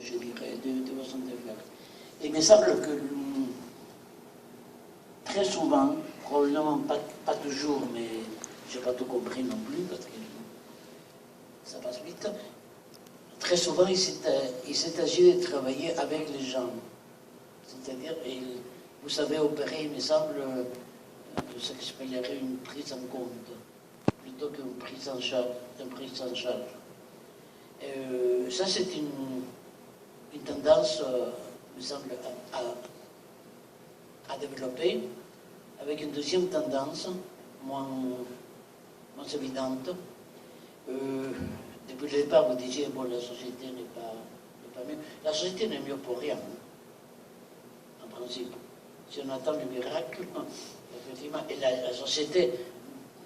je dirais, de façon de faire. Et il me semble que très souvent, probablement pas toujours, mais je n'ai pas tout compris non plus, parce que ça passe vite, très souvent il s'est agi de travailler avec les gens. C'est-à-dire, vous savez opérer, il me semble, ce que j'appellerais une prise en compte, plutôt qu'une prise en charge. Ça, c'est une tendance, me semble, à développer, avec une deuxième tendance, moins évidente. Depuis le départ, vous disiez, bon, la société n'est pas mieux. La société n'est mieux pour rien, en principe. Si on attend le miracle, effectivement, et la société,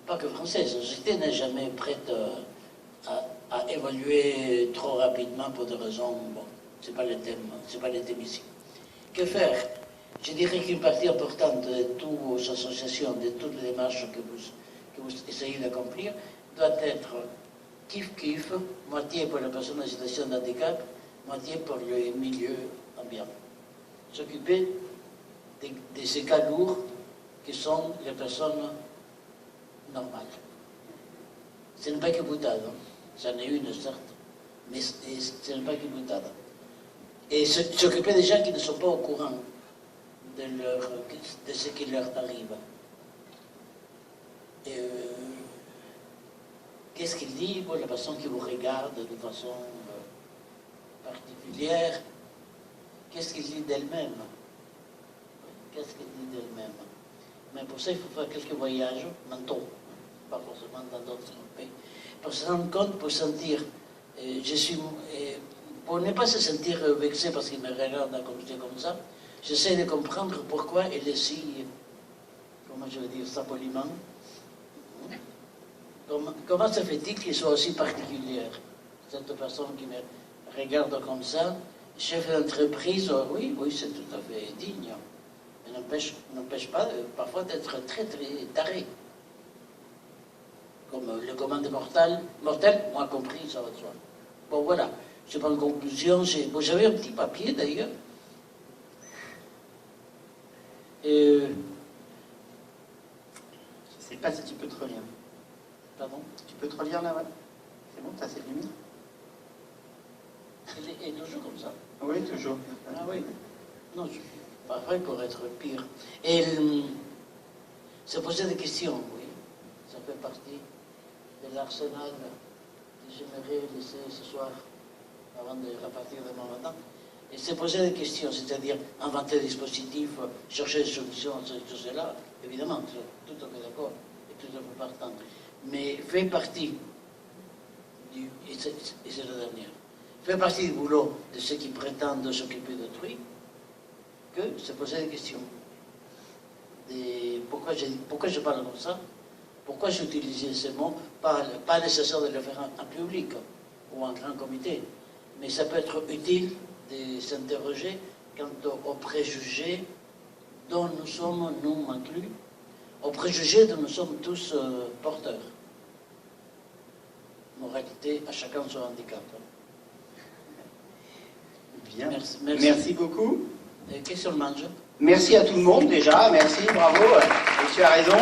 pas que française, la société n'est jamais prête à évoluer trop rapidement pour des raisons, bon, c'est pas le thème ici. Que faire? Je dirais qu'une partie importante de toutes vos associations, de toutes les démarches que vous essayez d'accomplir, doit être kiff-kiff, moitié pour la personne en situation de handicap, moitié pour le milieu ambiant. S'occuper de ces cas lourds qui sont les personnes normales. Ce n'est pas que boutade, hein. J'en ai une, certes, mais ce n'est pas que boutade. Et s'occuper des gens qui ne sont pas au courant de ce qui leur arrive. Qu'est-ce qu'il dit pour la personne qui vous regarde de façon particulière? Qu'est-ce qu'il dit d'elle-même? Qu'est-ce qu'il dit d'elle-même? Mais pour ça, il faut faire quelques voyages mentaux, pas forcément dans d'autres pays, pour se rendre compte, pour sentir, pour ne pas se sentir vexé parce qu'il me regarde comme ça, j'essaie de comprendre pourquoi elle est si, comment je vais dire ça poliment, comment se fait-il qu'il soit aussi particulière, cette personne qui me regarde comme ça, chef d'entreprise, oui, c'est tout à fait digne, mais n'empêche pas parfois d'être très taré. Comme le commande mortel, moi compris, ça va de soi. Bon, voilà, je prends en conclusion, j'avais un petit papier d'ailleurs. Je ne sais pas si tu peux te relire. Pardon? Tu peux te relire là, ouais. C'est bon, tu as cette lumière? Elle est toujours comme ça. Oui, toujours. Ah oui. Non, pas vrai pour être pire. Et se poser des questions, oui. Ça fait partie de l'arsenal que j'aimerais laisser ce soir avant de repartir demain matin. Et se poser des questions, c'est-à-dire inventer des dispositifs, chercher des solutions à tout cela, évidemment, tout à fait d'accord et tout à fait partant. Mais fait partie et c'est la dernière, fait partie du boulot de ceux qui prétendent s'occuper d'autrui, que se poser des questions. Pourquoi je parle comme ça? Pourquoi j'ai utilisé ces mots? Pas nécessaire de le faire en public ou en grand comité, mais ça peut être utile de s'interroger quant aux préjugés dont nous sommes, nous inclus, aux préjugés dont nous sommes tous porteurs. Moralité, à chacun son handicap. Bien. Merci beaucoup. Qu'est-ce qu'on mange? Merci à tout le monde déjà, merci, bravo, tu as raison.